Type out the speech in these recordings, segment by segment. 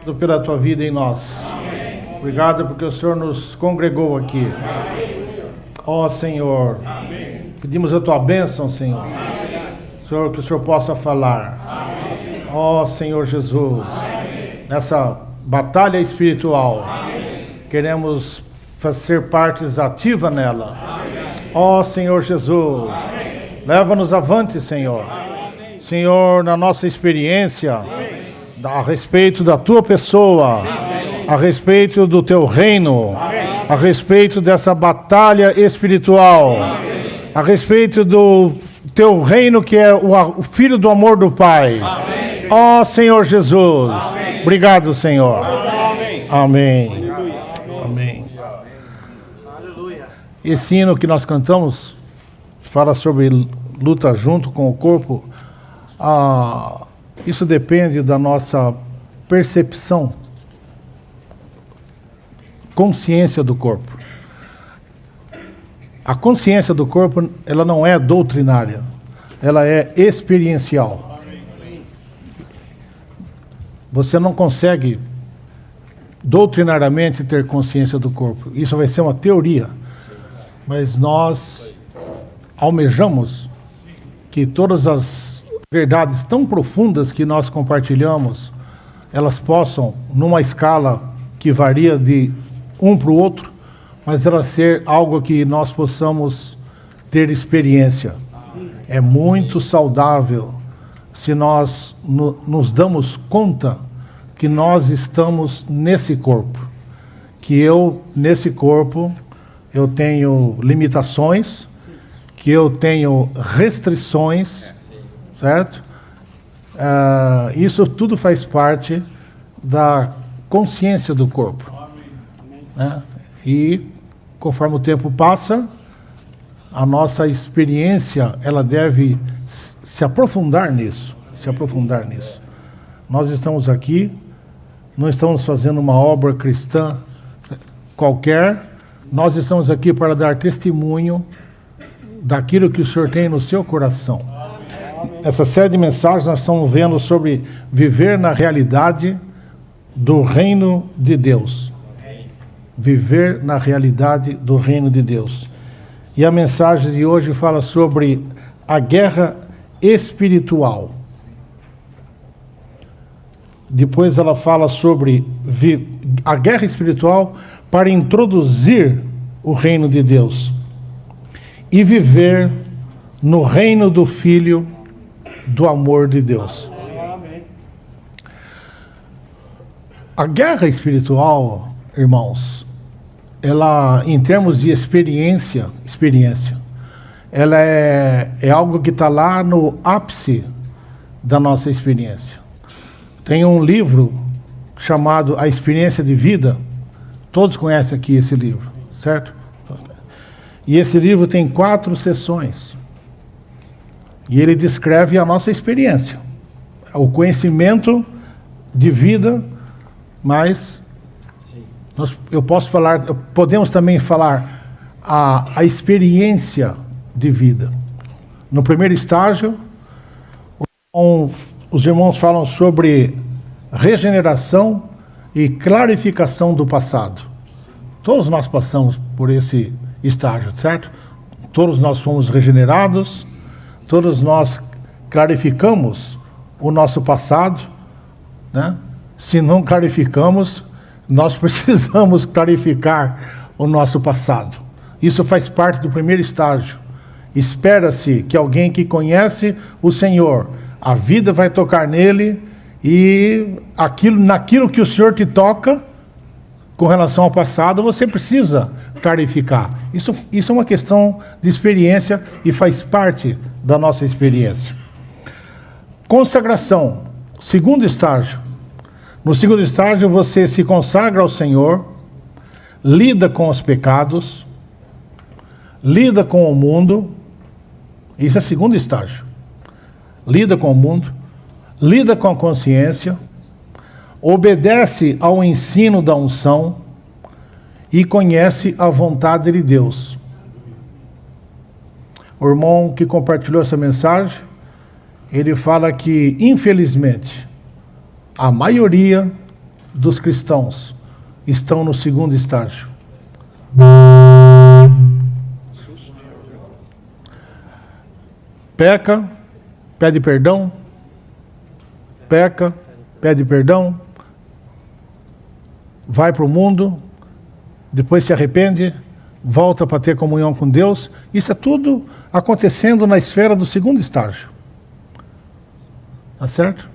Obrigado pela tua vida em nós. Obrigado porque o Senhor nos congregou aqui. Ó Senhor, pedimos a tua bênção, Senhor. Senhor, que o Senhor possa falar. Ó Senhor Jesus, nessa batalha espiritual, queremos fazer partes ativas nela. Ó Senhor Jesus, leva-nos avante, Senhor. Senhor, na nossa experiência, a respeito da tua pessoa, a respeito do teu reino, a respeito dessa batalha espiritual, a respeito do teu reino que é o Filho do amor do Pai. Ó Senhor Jesus, obrigado, Senhor. Amém. Amém. Esse hino que nós cantamos fala sobre luta junto com o corpo. Isso depende da nossa percepção, consciência do corpo. A consciência do corpo, ela não é doutrinária, ela é experiencial. Você não consegue doutrinariamente ter consciência do corpo. Isso vai ser uma teoria. Mas nós almejamos que todas as verdades tão profundas que nós compartilhamos, elas possam, numa escala que varia de um para o outro, mas ela ser algo que nós possamos ter experiência. É muito saudável se nós nos damos conta que nós estamos nesse corpo. Que eu, nesse corpo, eu tenho limitações, que eu tenho restrições, certo? Isso tudo faz parte da consciência do corpo. Né? E conforme o tempo passa, a nossa experiência, ela deve se aprofundar nisso, Nós estamos aqui, não estamos fazendo uma obra cristã qualquer, nós estamos aqui para dar testemunho daquilo que o Senhor tem no seu coração. Essa série de mensagens nós estamos vendo sobre viver na realidade do reino de Deus. Viver na realidade do reino de Deus. E a mensagem de hoje fala sobre a guerra espiritual. Depois ela fala sobre a guerra espiritual para introduzir o reino de Deus e viver no reino do Filho do amor de Deus. A guerra espiritual, irmãos, ela, em termos de experiência, ela é algo que está lá no ápice da nossa experiência. Tem um livro chamado A Experiência de Vida, todos conhecem aqui esse livro, certo? E esse livro tem 4 sessões. E ele descreve a nossa experiência, o conhecimento de vida, mas podemos também falar a experiência de vida. No primeiro estágio, os irmãos falam sobre regeneração e clarificação do passado. Todos nós passamos por esse estágio, certo? Todos nós fomos regenerados, todos nós clarificamos o nosso passado, né? Se não clarificamos, nós precisamos clarificar o nosso passado. Isso faz parte do primeiro estágio. Espera-se que alguém que conhece o Senhor, a vida vai tocar nele e naquilo que o Senhor te toca, com relação ao passado, você precisa clarificar. Isso é uma questão de experiência e faz parte da nossa experiência. Consagração, segundo estágio. No segundo estágio, você se consagra ao Senhor, lida com os pecados, lida com o mundo. Isso é segundo estágio. Lida com o mundo, lida com a consciência, obedece ao ensino da unção e conhece a vontade de Deus. O irmão que compartilhou essa mensagem ele fala que, infelizmente, a maioria dos cristãos estão no segundo estágio. Peca, pede perdão, peca, pede perdão, vai para o mundo, depois se arrepende, volta para ter comunhão com Deus. Isso é tudo acontecendo na esfera do segundo estágio. Tá certo?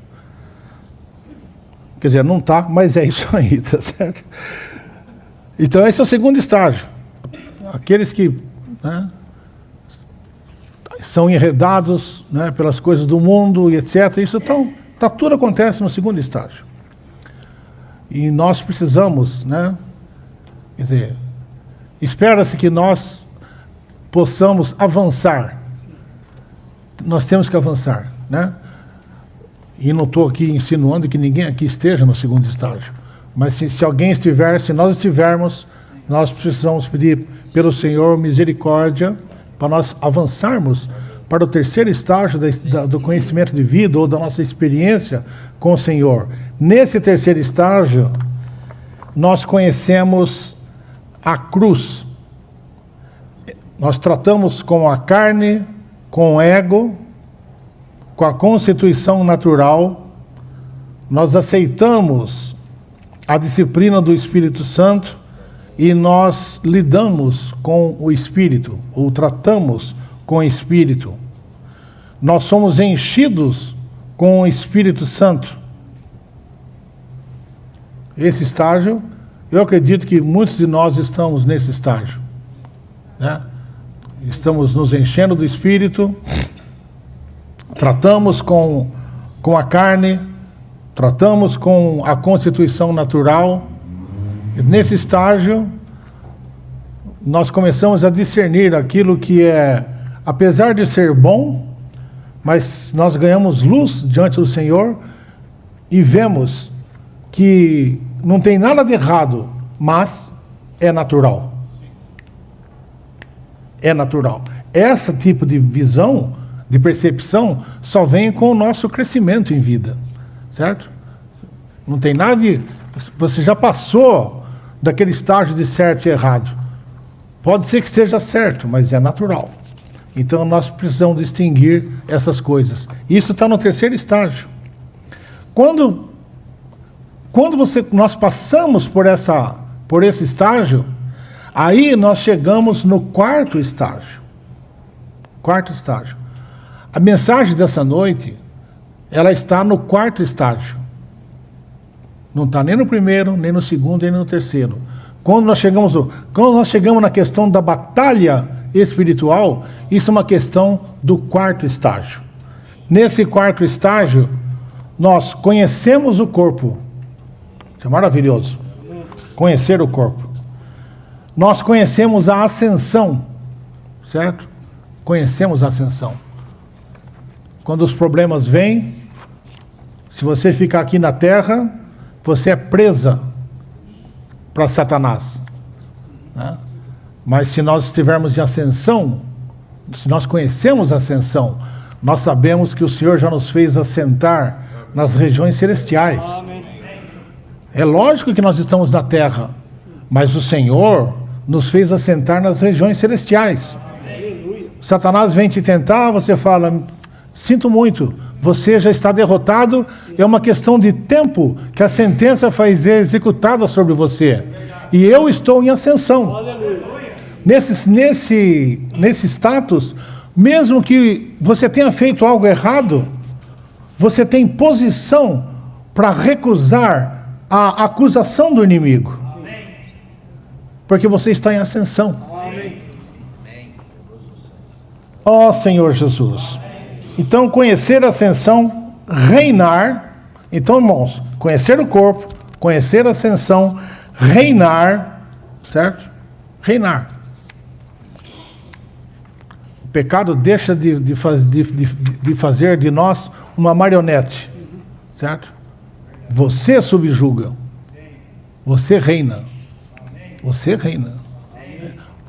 Quer dizer, não tá, mas é isso aí, tá certo? Então esse é o segundo estágio. Aqueles que, né, são enredados, né, pelas coisas do mundo e etc. Isso tudo acontece no segundo estágio. E nós precisamos, né, quer dizer, espera-se que nós possamos avançar. Nós temos que avançar, né? E não estou aqui insinuando que ninguém aqui esteja no segundo estágio. Mas se alguém estiver, se nós estivermos, nós precisamos pedir pelo Senhor misericórdia para nós avançarmos para o terceiro estágio do conhecimento de vida ou da nossa experiência com o Senhor. Nesse terceiro estágio, nós conhecemos a cruz. Nós tratamos com a carne, com o ego, com a constituição natural. Nós aceitamos a disciplina do Espírito Santo e nós lidamos com o Espírito, ou tratamos com o Espírito. Nós somos enchidos com o Espírito Santo. Esse estágio, eu acredito que muitos de nós estamos nesse estágio, né? Estamos nos enchendo do Espírito, tratamos com a carne, tratamos com a constituição natural. Nesse estágio, nós começamos a discernir aquilo que é, apesar de ser bom, mas nós ganhamos luz diante do Senhor e vemos que não tem nada de errado, mas é natural. É natural. Esse tipo de visão, de percepção, só vem com o nosso crescimento em vida, certo? Não tem nada de... Você já passou daquele estágio de certo e errado. Pode ser que seja certo, mas é natural. Então nós precisamos distinguir essas coisas. Isso está no terceiro estágio. Quando nós passamos por esse estágio, aí nós chegamos no quarto estágio. Quarto estágio. A mensagem dessa noite, ela está no quarto estágio. Não está nem no primeiro, nem no segundo, nem no terceiro. Quando nós chegamos na questão da batalha espiritual, isso é uma questão do quarto estágio. Nesse quarto estágio, nós conhecemos o corpo. Isso é maravilhoso. Conhecer o corpo. Nós conhecemos a ascensão, certo? Conhecemos a ascensão. Quando os problemas vêm, se você ficar aqui na terra, você é presa para Satanás, né? Mas se nós estivermos em ascensão, se nós conhecemos a ascensão, nós sabemos que o Senhor já nos fez assentar nas regiões celestiais. É lógico que nós estamos na terra, mas o Senhor nos fez assentar nas regiões celestiais. Satanás vem te tentar, você fala, sinto muito, você já está derrotado, é uma questão de tempo que a sentença vai ser executada sobre você. E eu estou em ascensão. Nesse status, mesmo que você tenha feito algo errado, você tem posição para recusar a acusação do inimigo. Porque você está em ascensão. Ó Senhor Jesus. Então, conhecer a ascensão, reinar. Então, irmãos, conhecer o corpo, conhecer a ascensão, reinar, certo? Reinar. O pecado deixa de fazer de nós uma marionete, certo? Você subjuga. Você reina. Você reina.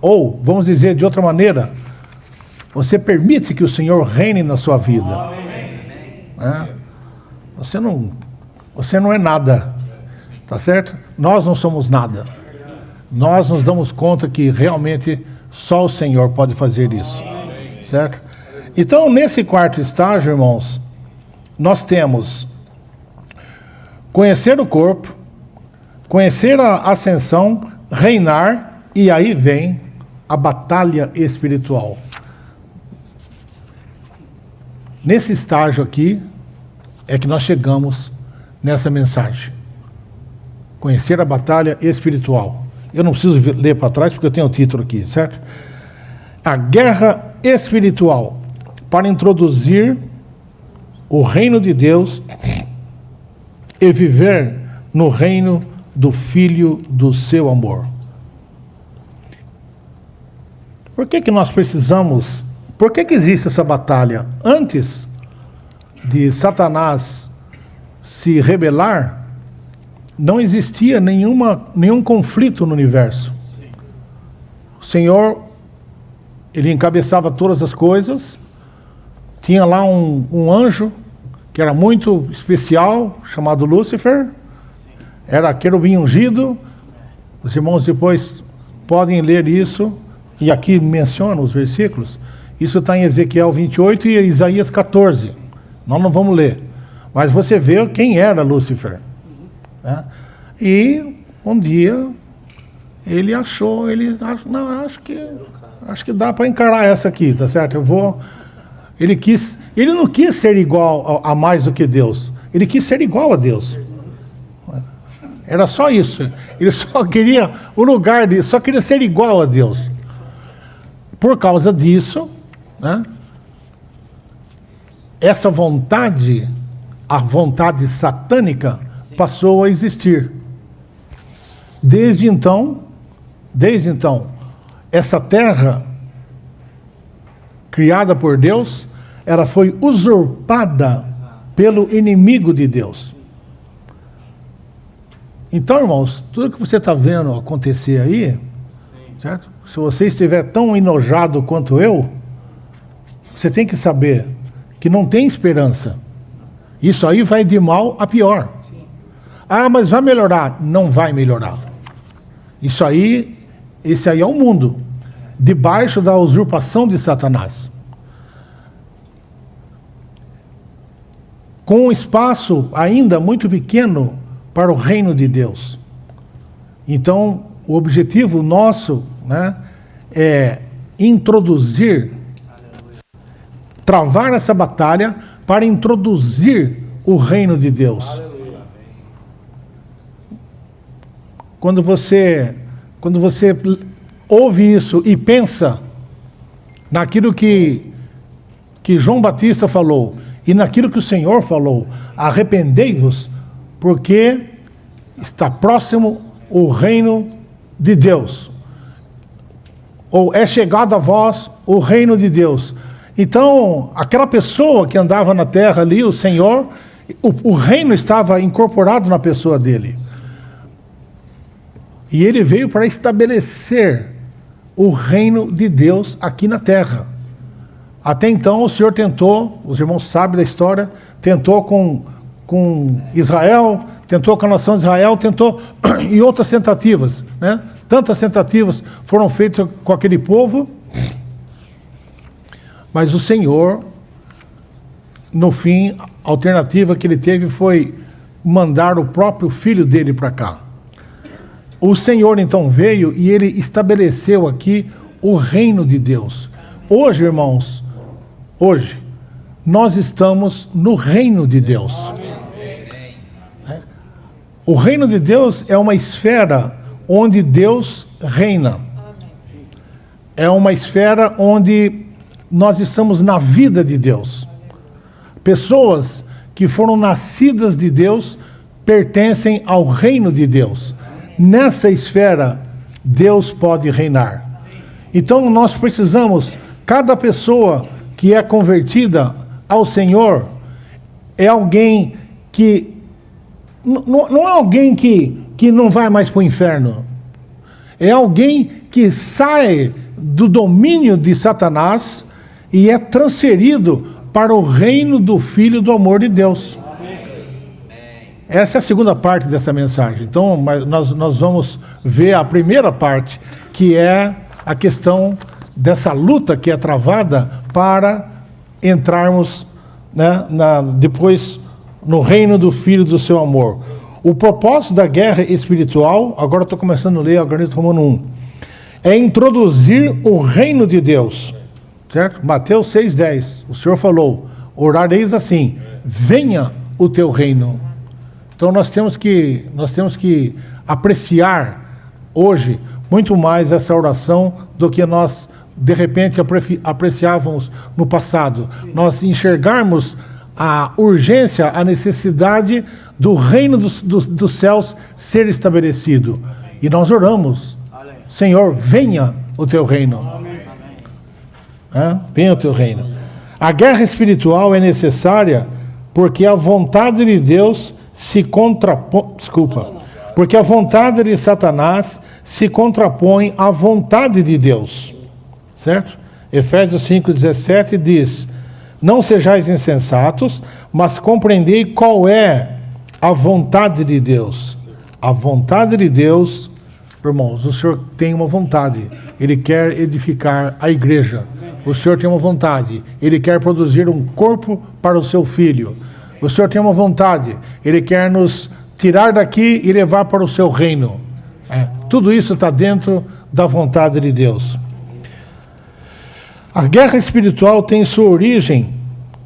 Ou, vamos dizer de outra maneira, você permite que o Senhor reine na sua vida. né? Você não é nada, tá certo? Nós não somos nada. Nós nos damos conta que realmente só o Senhor pode fazer isso, certo? Então, nesse quarto estágio, irmãos, nós temos conhecer o corpo, conhecer a ascensão, reinar, e aí vem a batalha espiritual. Nesse estágio aqui é que nós chegamos nessa mensagem. Conhecer a batalha espiritual. Eu não preciso ler para trás porque eu tenho o título aqui, certo? A guerra espiritual para introduzir o reino de Deus e viver no reino do Filho do seu amor. Por que nós precisamos... Por que existe essa batalha? Antes de Satanás se rebelar, não existia nenhum conflito no universo. O Senhor, ele encabeçava todas as coisas, tinha lá um anjo que era muito especial, chamado Lúcifer, era querubim ungido. Os irmãos depois podem ler isso, e aqui menciona os versículos. Isso está em Ezequiel 28 e Isaías 14. Nós não vamos ler. Mas você vê quem era Lúcifer, né? E um dia ele achou, acho que dá para encarar essa aqui, tá certo? Ele não quis ser igual a mais do que Deus. Ele quis ser igual a Deus. Era só isso. Ele só queria o lugar de, só queria ser igual a Deus. Por causa disso, né, essa vontade, a vontade satânica, passou a existir. Desde então, essa terra criada por Deus, ela foi usurpada pelo inimigo de Deus. Então, irmãos, tudo que você está vendo acontecer aí, certo? Se você estiver tão enojado quanto eu, você tem que saber que não tem esperança. Isso aí vai de mal a pior. Ah, mas vai melhorar. Não vai melhorar. Esse aí é o mundo, debaixo da usurpação de Satanás. Com um espaço ainda muito pequeno para o reino de Deus. Então, o objetivo nosso, né, é introduzir, travar essa batalha para introduzir o reino de Deus. Quando você ouve isso e pensa naquilo que João Batista falou e naquilo que o Senhor falou, arrependei-vos, porque está próximo o reino de Deus, ou é chegado a vós o reino de Deus. Então, aquela pessoa que andava na terra ali, o Senhor, o reino estava incorporado na pessoa dele. E ele veio para estabelecer o reino de Deus aqui na terra. Até então o Senhor tentou, os irmãos sabem da história, tentou com Israel, tentou com a nação de Israel, tentou em outras tentativas, né? Tantas tentativas foram feitas com aquele povo, mas o Senhor, no fim, a alternativa que ele teve foi mandar o próprio filho dele para cá. O Senhor então veio e ele estabeleceu aqui o reino de Deus. Hoje, irmãos, nós estamos no reino de Deus. O reino de Deus é uma esfera onde Deus reina. É uma esfera onde nós estamos na vida de Deus. Pessoas que foram nascidas de Deus pertencem ao reino de Deus. Nessa esfera, Deus pode reinar. Então nós precisamos, cada pessoa que é convertida ao Senhor, é alguém que, não é alguém que não vai mais para o inferno, é alguém que sai do domínio de Satanás e é transferido para o reino do Filho do amor de Deus. Essa é a segunda parte dessa mensagem. Então, nós vamos ver a primeira parte, que é a questão dessa luta que é travada para entrarmos, né, depois no reino do Filho do seu amor. O propósito da guerra espiritual, agora estou começando a ler a Granito Romano 1, é introduzir o reino de Deus. Certo? Mateus 6,10, o Senhor falou, orareis assim, venha o teu reino. Então nós temos que apreciar hoje muito mais essa oração do que nós de repente apreciávamos no passado. Nós enxergarmos a urgência, a necessidade do reino dos céus ser estabelecido. E nós oramos, Senhor, venha o teu reino. Venha o teu reino. A guerra espiritual é necessária porque a vontade de Deus se contrapõe, porque a vontade de Satanás se contrapõe à vontade de Deus, certo? Efésios 5,17 diz, não sejais insensatos, mas compreendei qual é a vontade de Deus. A vontade de Deus, irmãos, o Senhor tem uma vontade, Ele quer edificar a igreja, o Senhor tem uma vontade, Ele quer produzir um corpo para o seu Filho. O Senhor tem uma vontade, Ele quer nos tirar daqui e levar para o seu reino. Tudo isso está dentro da vontade de Deus. A guerra espiritual tem sua origem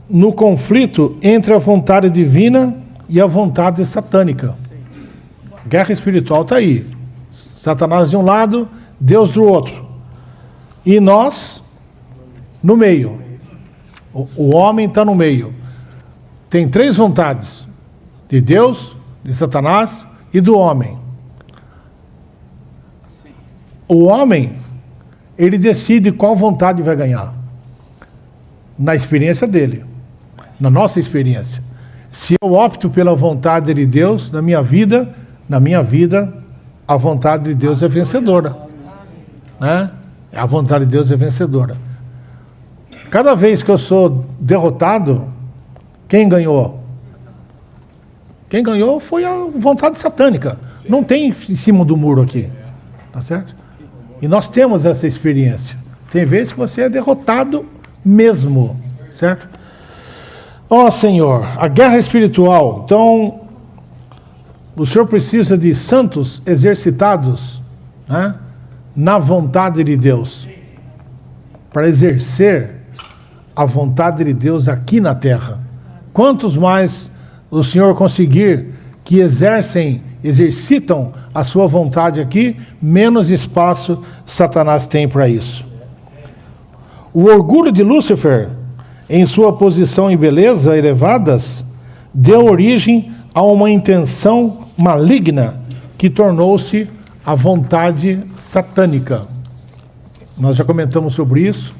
no conflito entre a vontade divina e a vontade satânica. A guerra espiritual está aí. Satanás de um lado, Deus do outro. E nós, no meio. O homem está no meio. Tem três vontades, de Deus, de Satanás e do homem. O homem, ele decide qual vontade vai ganhar, na experiência dele, na nossa experiência. Se eu opto pela vontade de Deus na minha vida, a vontade de Deus é vencedora. Né? A vontade de Deus é vencedora. Cada vez que eu sou derrotado, quem ganhou? Quem ganhou foi a vontade satânica. Não tem em cima do muro aqui. Tá certo? E nós temos essa experiência. Tem vezes que você é derrotado mesmo. Certo? Ó Senhor, a guerra espiritual. Então, o Senhor precisa de santos exercitados, né, na vontade de Deus. Para exercer a vontade de Deus aqui na terra. Quantos mais o Senhor conseguir que exercitam a sua vontade aqui, menos espaço Satanás tem para isso. O orgulho de Lúcifer, em sua posição e beleza elevadas, deu origem a uma intenção maligna que tornou-se a vontade satânica. Nós já comentamos sobre isso.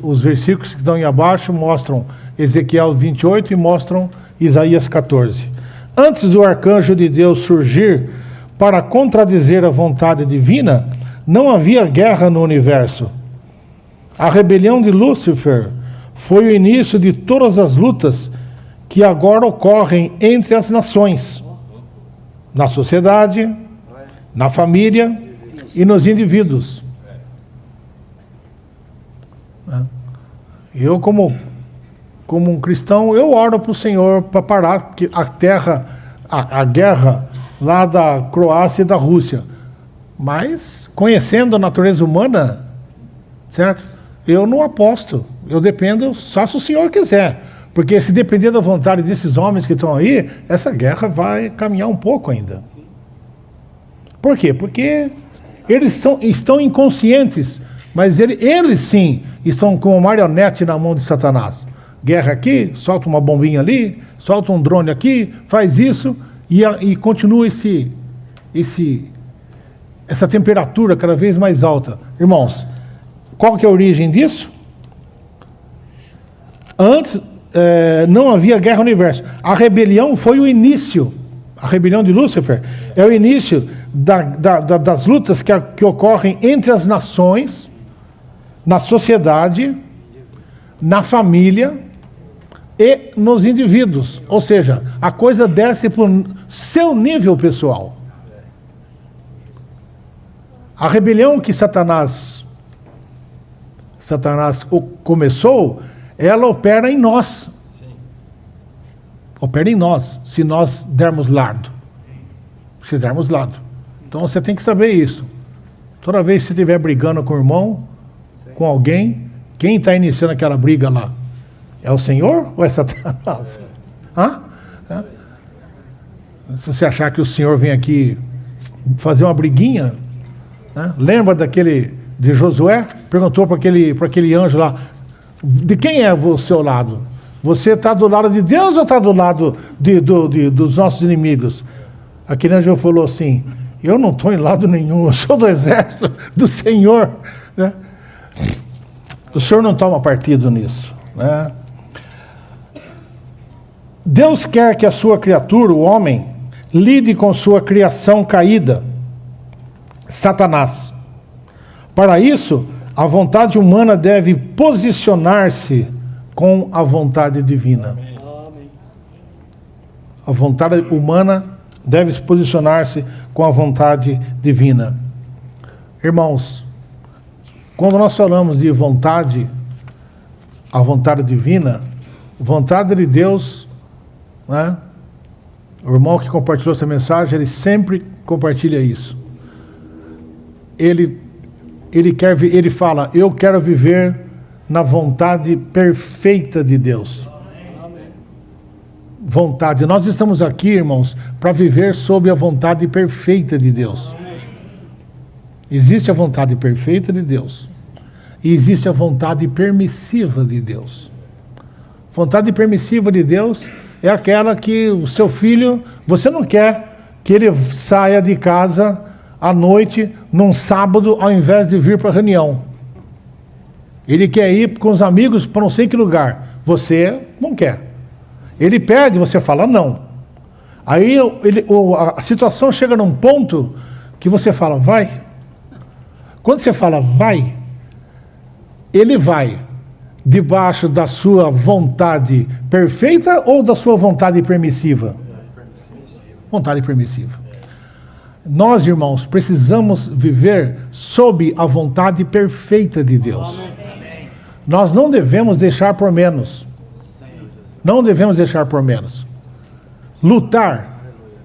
Os versículos que estão aí abaixo mostram Ezequiel 28 e mostram Isaías 14. Antes do arcanjo de Deus surgir para contradizer a vontade divina, não havia guerra no universo. A rebelião de Lúcifer foi o início de todas as lutas que agora ocorrem entre as nações, na sociedade, na família e nos indivíduos. Eu, como um cristão, eu oro para o Senhor para parar a guerra lá da Croácia e da Rússia. Mas, conhecendo a natureza humana, certo? Eu não aposto. Eu dependo só se o Senhor quiser. Porque se depender da vontade desses homens que estão aí, essa guerra vai caminhar um pouco ainda. Por quê? Porque eles estão inconscientes, mas eles sim estão com uma marionete na mão de Satanás. Guerra aqui, solta uma bombinha ali, solta um drone aqui, faz isso e continua essa temperatura cada vez mais alta. Irmãos, qual que é a origem disso? Antes não havia guerra no universo. A rebelião foi o início. A rebelião de Lúcifer é o início das lutas que ocorrem entre as nações, na sociedade, na família e nos indivíduos. Ou seja, a coisa desce para o seu nível pessoal. A rebelião que Satanás começou, ela opera em nós. Opera em nós, se nós dermos lado. Se dermos lado. Então você tem que saber isso. Toda vez que você estiver brigando com o irmão, com alguém, quem está iniciando aquela briga lá? É o Senhor ou é Satanás? Hã? Se você achar que o Senhor vem aqui fazer uma briguinha, né? Lembra de Josué? Perguntou para aquele anjo lá, de quem é o seu lado? Você está do lado de Deus ou está do lado dos nossos inimigos? Aquele anjo falou assim, eu não estou em lado nenhum, eu sou do exército do Senhor. Né? O Senhor não toma partido nisso. Né? Deus quer que a sua criatura, o homem, lide com sua criação caída, Satanás. Para isso, a vontade humana deve posicionar-se com a vontade divina. A vontade humana deve se posicionar-se com a vontade divina. Irmãos, quando nós falamos de vontade, a vontade divina, vontade de Deus, né? O irmão que compartilhou essa mensagem, ele sempre compartilha isso. Ele fala, eu quero viver na vontade perfeita de Deus. Vontade. Nós estamos aqui, irmãos, para viver sob a vontade perfeita de Deus. Existe a vontade perfeita de Deus. E existe a vontade permissiva de Deus. Vontade permissiva de Deus é aquela que o seu filho, você não quer que ele saia de casa à noite, num sábado, ao invés de vir para a reunião. Ele quer ir com os amigos para não sei que lugar. Você não quer. Ele pede, você fala não. Aí a situação chega num ponto que você fala, vai. Quando você fala vai, ele vai debaixo da sua vontade perfeita ou da sua vontade permissiva? Vontade permissiva. Nós, irmãos, precisamos viver sob a vontade perfeita de Deus. Nós não devemos deixar por menos. Não devemos deixar por menos. Lutar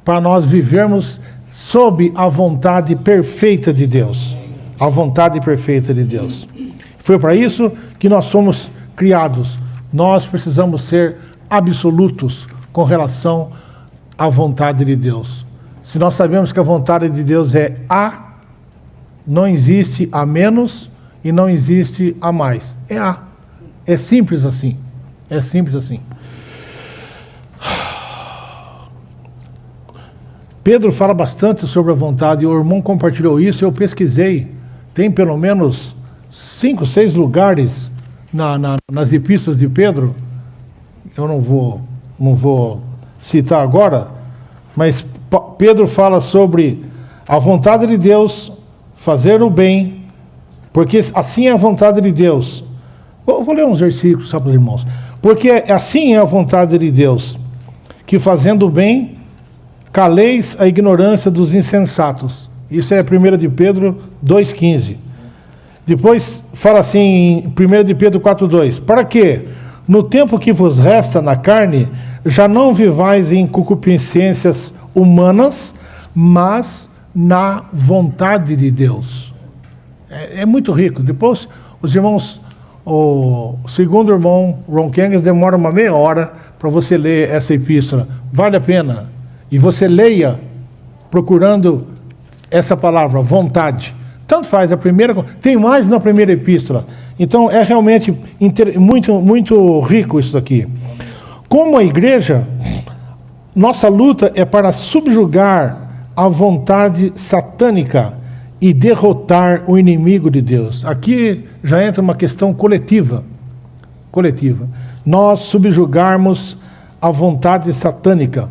para nós vivermos sob a vontade perfeita de Deus. A vontade perfeita de Deus. Foi para isso que nós somos criados. Nós precisamos ser absolutos com relação à vontade de Deus. Se nós sabemos que a vontade de Deus é A, não existe A menos e não existe A mais. É A. É simples assim. É simples assim. Pedro fala bastante sobre a vontade, o irmão compartilhou isso, eu pesquisei. Tem pelo menos 5, 6 lugares nas epístolas de Pedro. Eu não vou citar agora, mas Pedro fala sobre a vontade de Deus, fazer o bem, porque assim é a vontade de Deus. Vou ler uns versículos só para os irmãos. Porque assim é a vontade de Deus, que fazendo o bem, caleis a ignorância dos insensatos. Isso é 1 de Pedro 2,15. Depois fala assim em 1 de Pedro 4,2. Para que, no tempo que vos resta na carne, já não vivais em concupiscências humanas, mas na vontade de Deus. É muito rico. Depois, os irmãos, o segundo irmão, Ron Kengas, demora uma meia hora para você ler essa epístola. Vale a pena. E você leia procurando essa palavra, vontade. Tanto faz a primeira, tem mais na primeira epístola. Então é realmente muito, muito rico isso daqui. Como a igreja, nossa luta é para subjugar a vontade satânica e derrotar o inimigo de Deus. Aqui já entra uma questão coletiva. Nós subjugarmos a vontade satânica.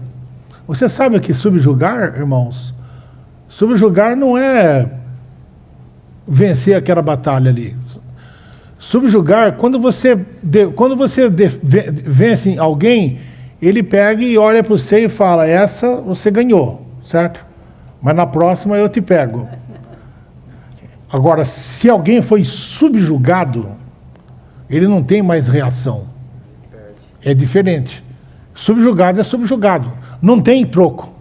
Você sabe que subjugar, irmãos? Subjugar não é vencer aquela batalha ali. Subjugar, quando você vence alguém, ele pega e olha para você e fala, essa você ganhou, certo? Mas na próxima eu te pego. Agora, se alguém foi subjugado, ele não tem mais reação. É diferente. Subjugado é subjugado. Não tem troco.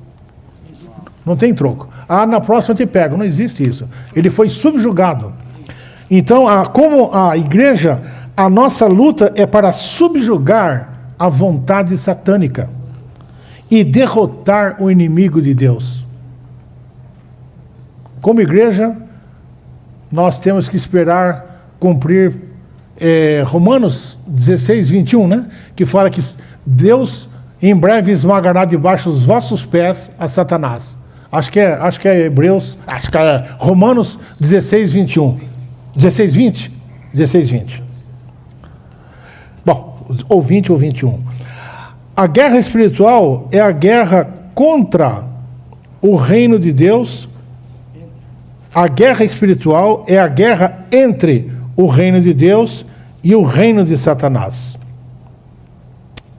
Não tem troco. Ah, na próxima eu te pego. Não existe isso. Ele foi subjugado. Então, como a igreja, a nossa luta é para subjugar a vontade satânica e derrotar o inimigo de Deus. Como igreja, nós temos que esperar cumprir Romanos 16, 21, né? Que fala que Deus em breve esmagará debaixo dos vossos pés a Satanás. Acho que é Hebreus, acho que é Romanos 16, 21. 16, 20? 16, 20. Bom, ou 20 ou 21. A guerra espiritual é a guerra contra o reino de Deus. A guerra espiritual é a guerra entre o reino de Deus e o reino de Satanás.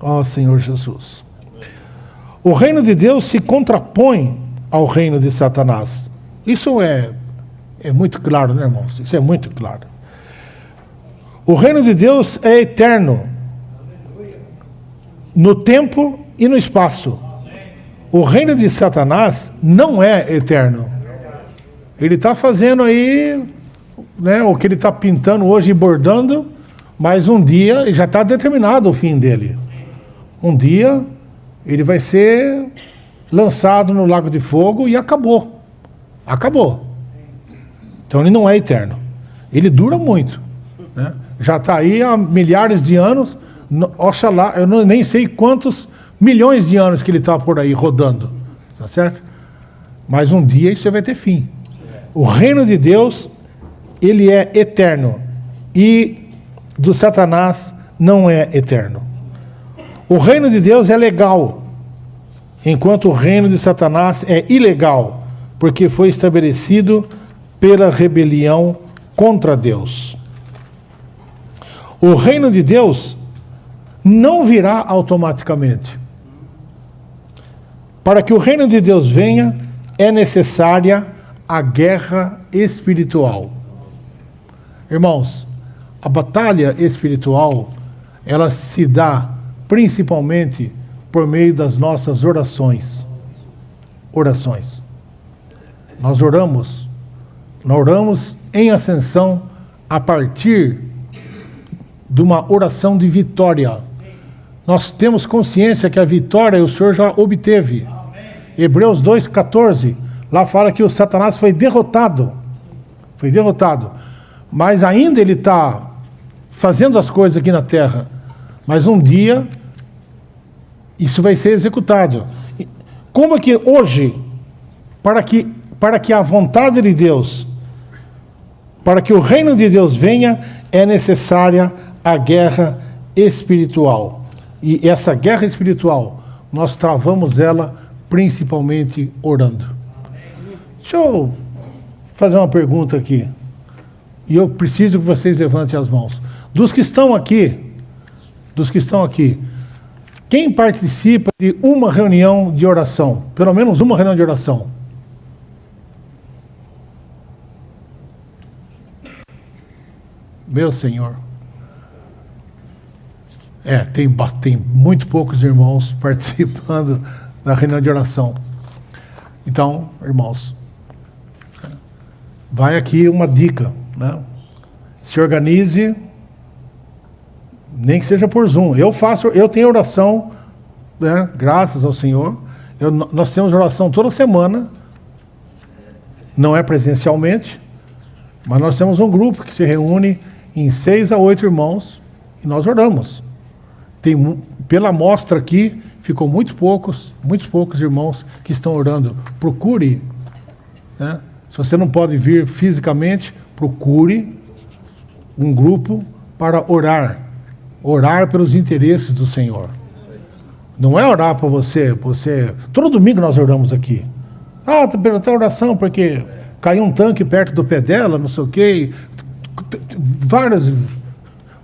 Ó Senhor Jesus. O reino de Deus se contrapõe ao reino de Satanás. Isso é muito claro, né, irmãos? Isso é muito claro. O reino de Deus é eterno, no tempo e no espaço. O reino de Satanás não é eterno. Ele está fazendo aí, né, o que ele está pintando hoje e bordando, mas um dia já está determinado o fim dele. Um dia ele vai ser lançado no lago de fogo e acabou. Acabou. Então ele não é eterno. Ele dura muito, né? Já está aí há milhares de anos. Oxalá, eu nem sei quantos milhões de anos que ele está por aí rodando. Tá certo? Mas um dia isso vai ter fim. O reino de Deus, ele é eterno. E do Satanás não é eterno. O reino de Deus é legal, enquanto o reino de Satanás é ilegal, porque foi estabelecido pela rebelião contra Deus. O reino de Deus não virá automaticamente. Para que o reino de Deus venha, é necessária a guerra espiritual. Irmãos, a batalha espiritual, ela se dá principalmente por meio das nossas orações. Orações. Nós oramos em ascensão a partir de uma oração de vitória. Nós temos consciência que a vitória o Senhor já obteve. Hebreus 2,14, lá fala que o Satanás foi derrotado. Foi derrotado. Mas ainda ele está fazendo as coisas aqui na terra. Mas um dia isso vai ser executado. Como é que hoje, para que a vontade de Deus, para que o reino de Deus venha, é necessária a guerra espiritual. E essa guerra espiritual, nós travamos ela principalmente orando. Deixa eu fazer uma pergunta aqui. E eu preciso que vocês levantem as mãos. Dos que estão aqui, quem participa de uma reunião de oração? Pelo menos uma reunião de oração. Meu Senhor. Tem muito poucos irmãos participando da reunião de oração. Então, irmãos, vai aqui uma dica, né? Se organize, nem que seja por Zoom. Eu tenho oração, né? Graças ao Senhor. Nós temos oração toda semana, não é presencialmente, mas nós temos um grupo que se reúne em 6 a 8 irmãos e nós oramos. Pela amostra aqui, ficou muitos poucos irmãos que estão orando. Procure, né? Se você não pode vir fisicamente, procure um grupo para orar. Orar pelos interesses do Senhor. Não é orar para você. Todo domingo nós oramos aqui. Tem oração porque caiu um tanque perto do pé dela, não sei o quê.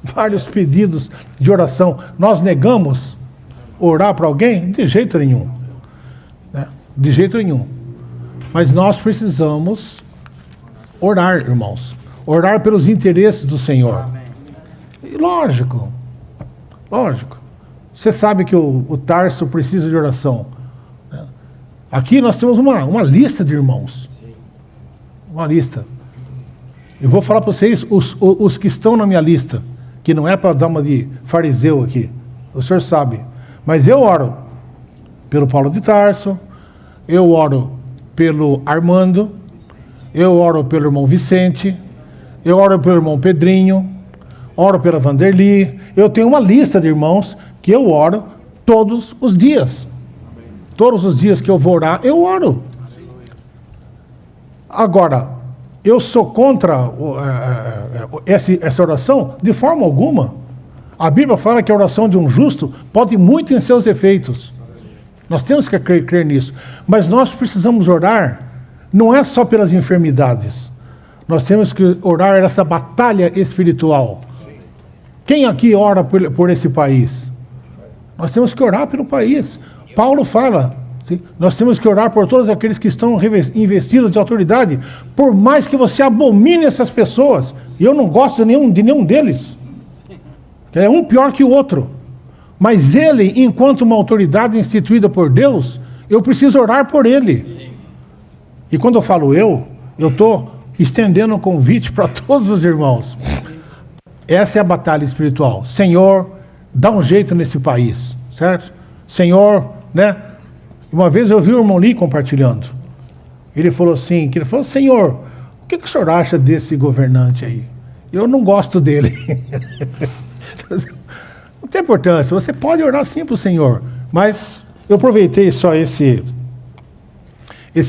vários pedidos de oração. Nós negamos orar para alguém? De jeito nenhum. Né? De jeito nenhum. Mas nós precisamos orar, irmãos. Orar pelos interesses do Senhor. E lógico. Você sabe que o Tarso precisa de oração. Né? Aqui nós temos uma lista de irmãos. Uma lista. Eu vou falar para vocês os que estão na minha lista, que não é para dar uma de fariseu aqui. O senhor sabe. Mas eu oro pelo Paulo de Tarso, eu oro pelo Armando, eu oro pelo irmão Vicente, eu oro pelo irmão Pedrinho, oro pela Vanderli. Eu tenho uma lista de irmãos que eu oro todos os dias. Todos os dias que eu vou orar, eu oro. Agora, eu sou contra essa oração? De forma alguma. A Bíblia fala que a oração de um justo pode muito em seus efeitos. Nós temos que crer nisso. Mas nós precisamos orar, não é só pelas enfermidades. Nós temos que orar essa batalha espiritual. Quem aqui ora por esse país? Nós temos que orar pelo país. Paulo fala, sim, nós temos que orar por todos aqueles que estão investidos de autoridade, por mais que você abomine essas pessoas. E eu não gosto de nenhum deles. É um pior que o outro. Mas ele, enquanto uma autoridade instituída por Deus, eu preciso orar por ele. E quando eu falo eu estou estendendo um convite para todos os irmãos. Essa é a batalha espiritual. Senhor, dá um jeito nesse país, certo? Senhor, né? Uma vez eu vi o irmão Lee compartilhando. Ele falou assim, Senhor, o que o senhor acha desse governante aí? Eu não gosto dele. Não tem importância, você pode orar sim para o Senhor, mas eu aproveitei só esse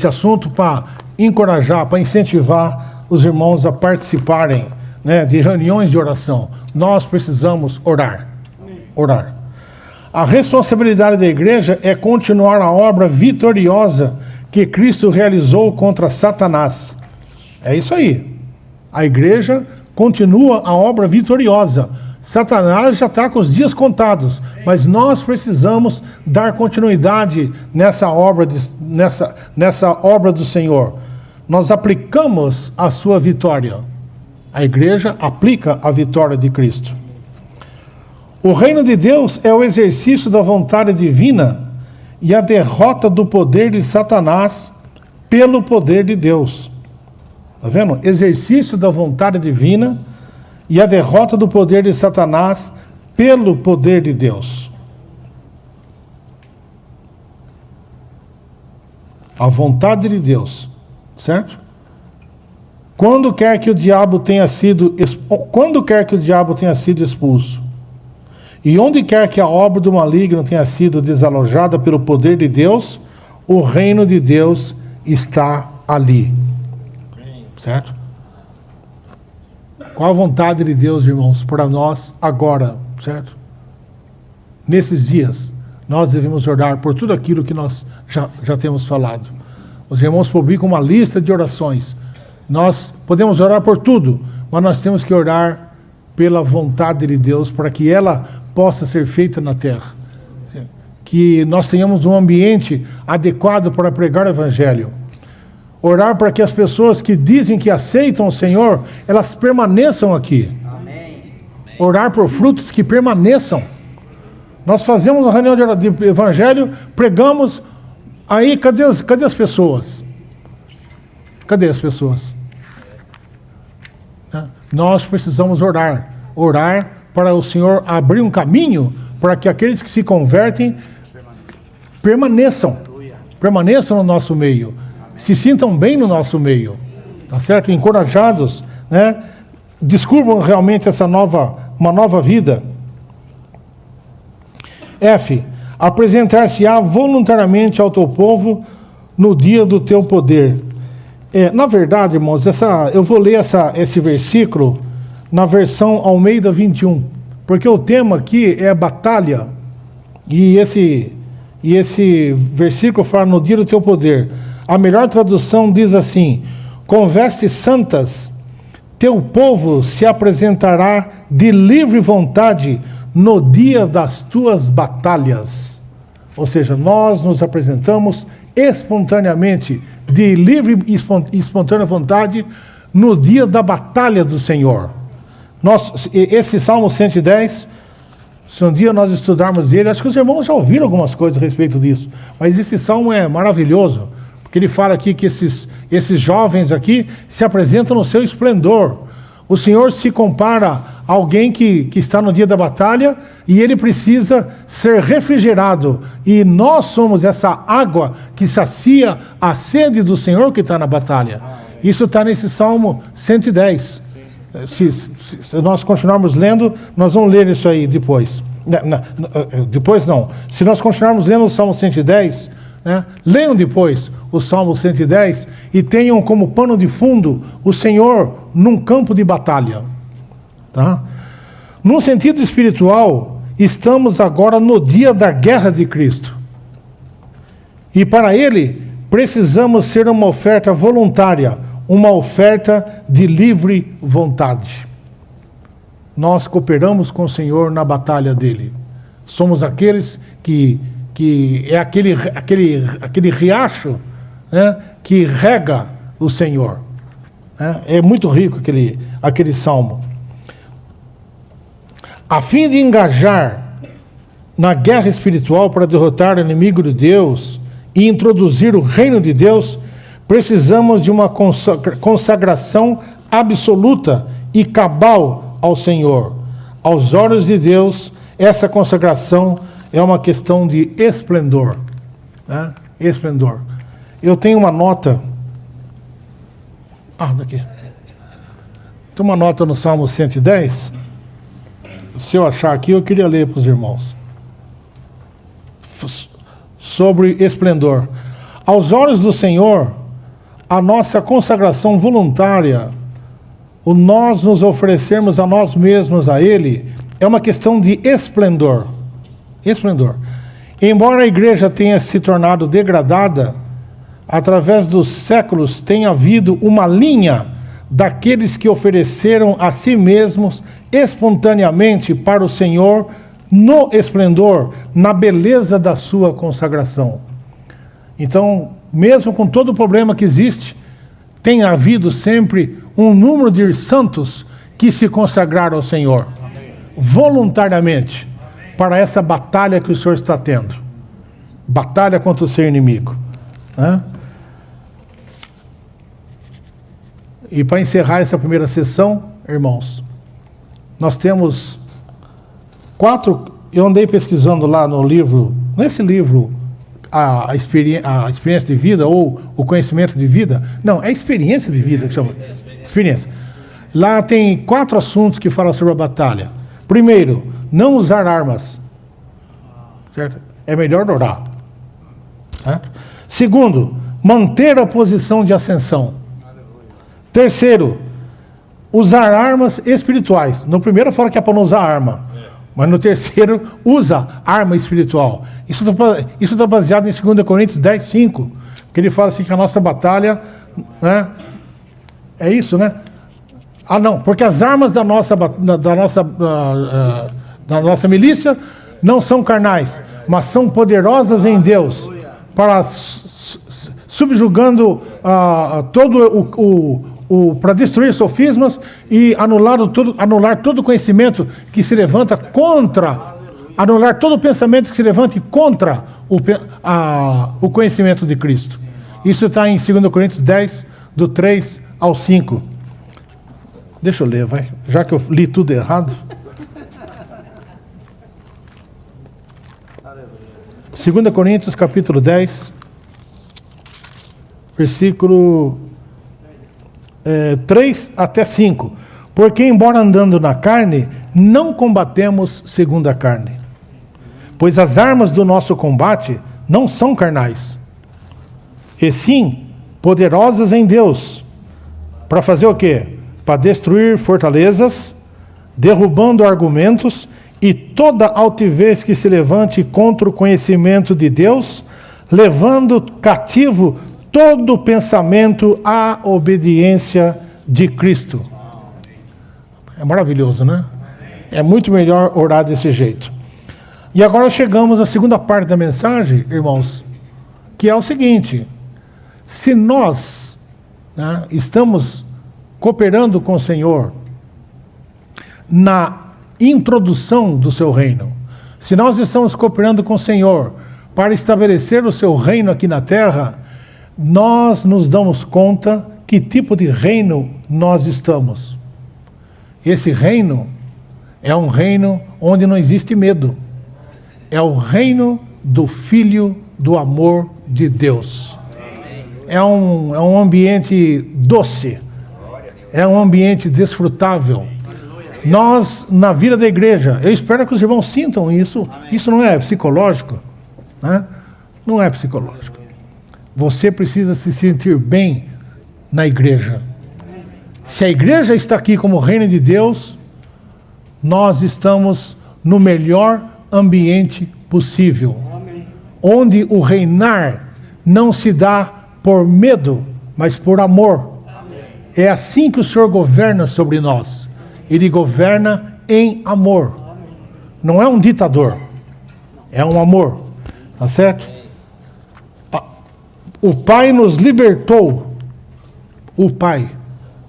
assunto para encorajar, para incentivar os irmãos a participarem, né, de reuniões de oração. Nós precisamos orar. A responsabilidade da igreja é continuar a obra vitoriosa que Cristo realizou contra Satanás. É isso aí. A igreja continua a obra vitoriosa. Satanás já está com os dias contados, mas nós precisamos dar continuidade nessa obra do Senhor. Nós aplicamos a sua vitória. A igreja aplica a vitória de Cristo. O reino de Deus é o exercício da vontade divina e a derrota do poder de Satanás pelo poder de Deus. Está vendo? Exercício da vontade divina e a derrota do poder de Satanás pelo poder de Deus. A vontade de Deus, certo? Quando quer que o diabo tenha sido expulso, e onde quer que a obra do maligno tenha sido desalojada pelo poder de Deus, o reino de Deus está ali. Certo? Qual a vontade de Deus, irmãos, para nós agora, certo? Nesses dias, nós devemos orar por tudo aquilo que nós já temos falado. Os irmãos publicam uma lista de orações. Nós podemos orar por tudo, mas nós temos que orar pela vontade de Deus, para que ela possa ser feita na terra. Que nós tenhamos um ambiente adequado para pregar o Evangelho. Orar para que as pessoas que dizem que aceitam o Senhor, elas permaneçam aqui. Amém. Orar por frutos que permaneçam. Nós fazemos uma reunião de Evangelho, pregamos, aí cadê as pessoas? Cadê as pessoas? Nós precisamos orar para o Senhor abrir um caminho para que aqueles que se convertem permaneçam no nosso meio, se sintam bem no nosso meio, tá certo? Encorajados, né? Descubram realmente uma nova vida. F. Apresentar-se-á voluntariamente ao teu povo no dia do teu poder. Na verdade, irmãos, eu vou ler esse versículo na versão Almeida 21, porque o tema aqui é batalha, e esse versículo fala no dia do teu poder. A melhor tradução diz assim: com vestes santas, teu povo se apresentará de livre vontade no dia das tuas batalhas. Ou seja, nós nos apresentamos espontaneamente, de livre e espontânea vontade, no dia da batalha do Senhor. Esse Salmo 110, se um dia nós estudarmos ele, acho que os irmãos já ouviram algumas coisas a respeito disso, mas esse Salmo é maravilhoso, porque ele fala aqui que esses jovens aqui se apresentam no seu esplendor. O Senhor se compara a alguém que está no dia da batalha e ele precisa ser refrigerado. E nós somos essa água que sacia a sede do Senhor que está na batalha. Isso está nesse Salmo 110. Se nós continuarmos lendo, nós vamos ler isso aí depois. Depois não. Se nós continuarmos lendo o Salmo 110, leiam depois o Salmo 110 e tenham como pano de fundo o Senhor num campo de batalha. Tá? Num sentido espiritual, estamos agora no dia da guerra de Cristo. E para Ele, precisamos ser uma oferta voluntária, uma oferta de livre vontade. Nós cooperamos com o Senhor na batalha dele. Somos aqueles que é aquele riacho, né, que rega o Senhor. É muito rico aquele salmo. A fim de engajar na guerra espiritual para derrotar o inimigo de Deus e introduzir o reino de Deus, precisamos de uma consagração absoluta e cabal ao Senhor. Aos olhos de Deus, essa consagração é uma questão de esplendor. Né? Esplendor. Eu tenho uma nota. Daqui. Tem uma nota no Salmo 110. Se eu achar aqui, eu queria ler para os irmãos. Sobre esplendor. Aos olhos do Senhor, a nossa consagração voluntária, o nós nos oferecermos a nós mesmos a Ele, é uma questão de esplendor. Esplendor. Embora a igreja tenha se tornado degradada, através dos séculos tem havido uma linha daqueles que ofereceram a si mesmos espontaneamente para o Senhor no esplendor, na beleza da sua consagração. Então, mesmo com todo o problema que existe, tem havido sempre um número de santos que se consagraram ao Senhor, voluntariamente, para essa batalha que o Senhor está tendo. Batalha contra o seu inimigo. E para encerrar essa primeira sessão, irmãos, nós temos 4, eu andei pesquisando lá no livro, nesse livro, a experiência de vida, ou o conhecimento de vida, não, é experiência de vida que chama, experiência. Lá tem 4 assuntos que falam sobre a batalha. Primeiro, não usar armas, certo? É melhor orar. Segundo, manter a posição de ascensão. Terceiro, usar armas espirituais. No primeiro fala que é para não usar arma, mas no terceiro usa arma espiritual. Isso está baseado em 2 Coríntios 10, 5, que ele fala assim que a nossa batalha, né, é isso, né? Não, porque as armas da nossa milícia não são carnais, mas são poderosas em Deus, para subjugando para destruir sofismas e anular todo conhecimento que se levanta contra, anular todo pensamento que se levante contra o conhecimento de Cristo. Isso está em 2 Coríntios 10, do 3 ao 5. Deixa eu ler, vai, já que eu li tudo errado. 2 Coríntios, capítulo 10, versículo 3 até 5. Porque, embora andando na carne, não combatemos segundo a carne. Pois as armas do nosso combate não são carnais, e sim poderosas em Deus. Para fazer o quê? Para destruir fortalezas, derrubando argumentos e toda altivez que se levante contra o conhecimento de Deus, levando cativo todo pensamento à obediência de Cristo. É maravilhoso, né? É muito melhor orar desse jeito. E agora chegamos à segunda parte da mensagem, irmãos, que é o seguinte: se nós, né, estamos cooperando com o Senhor na introdução do seu reino, se nós estamos cooperando com o Senhor para estabelecer o seu reino aqui na terra, nós nos damos conta que tipo de reino nós estamos. Esse reino é um reino onde não existe medo. É o reino do Filho do amor de Deus. É um ambiente doce. É um ambiente desfrutável. Nós, na vida da igreja, eu espero que os irmãos sintam isso. Isso não é psicológico, né? Não é psicológico. Você precisa se sentir bem na igreja. Se a igreja está aqui como reino de Deus, nós estamos no melhor ambiente possível. Onde o reinar não se dá por medo, mas por amor. É assim que o Senhor governa sobre nós. Ele governa em amor. Não é um ditador. É um amor. Tá certo? O Pai nos libertou. O Pai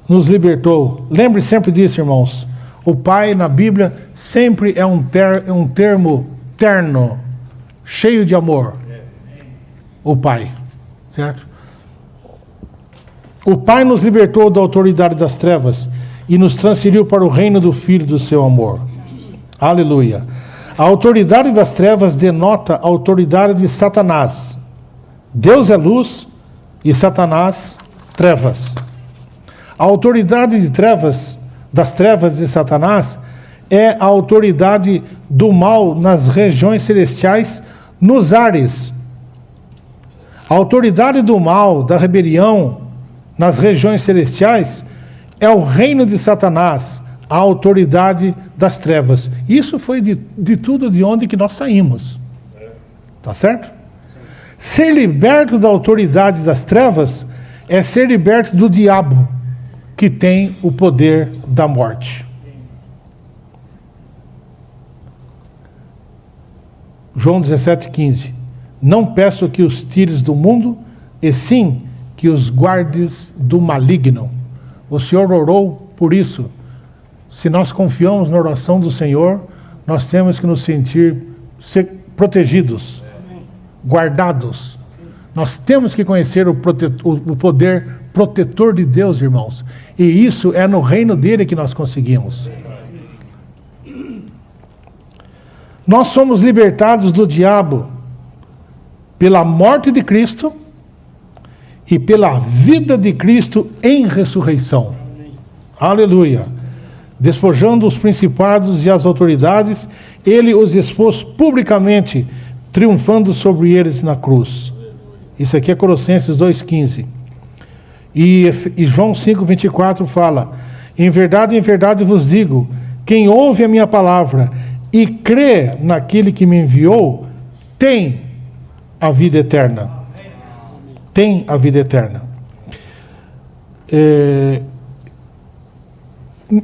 nos libertou. Lembre sempre disso, irmãos. O Pai na Bíblia sempre é um termo terno, cheio de amor. O Pai. Certo? O Pai nos libertou da autoridade das trevas e nos transferiu para o reino do Filho do seu amor. Aleluia. A autoridade das trevas denota a autoridade de Satanás. Deus é luz e Satanás, trevas. A autoridade de trevas, das trevas de Satanás, é a autoridade do mal nas regiões celestiais, nos ares. A autoridade do mal, da rebelião, nas regiões celestiais, é o reino de Satanás, a autoridade das trevas. Isso foi de tudo de onde que nós saímos. Tá certo? Ser liberto da autoridade das trevas é ser liberto do diabo, que tem o poder da morte. João 17,15. Não peço que os tires do mundo, e sim que os guardes do maligno. O Senhor orou por isso. Se nós confiamos na oração do Senhor, nós temos que nos sentir protegidos, guardados. Nós temos que conhecer o poder protetor de Deus, irmãos. E isso é no reino dele que nós conseguimos. Nós somos libertados do diabo pela morte de Cristo e pela vida de Cristo em ressurreição. Aleluia. Despojando os principados e as autoridades, ele os expôs publicamente, triunfando sobre eles na cruz. Isso aqui é Colossenses 2,15. E João 5,24 fala: em verdade vos digo, quem ouve a minha palavra e crê naquele que me enviou, tem a vida eterna. Tem a vida eterna.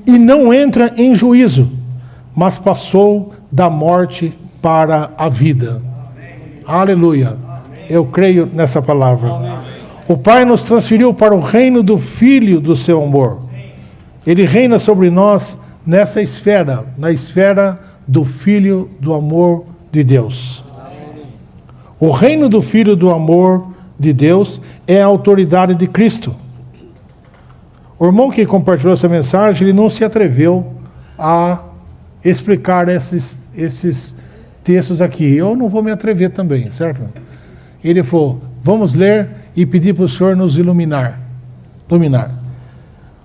E não entra em juízo, mas passou da morte para a vida. Aleluia. Eu creio nessa palavra. O Pai nos transferiu para o reino do Filho do seu amor. Ele reina sobre nós nessa esfera, na esfera do Filho do amor de Deus. O reino do Filho do amor de Deus é a autoridade de Cristo. O irmão que compartilhou essa mensagem, ele não se atreveu a explicar esses textos aqui. Eu não vou me atrever também, certo? Ele falou: vamos ler e pedir para o Senhor nos iluminar.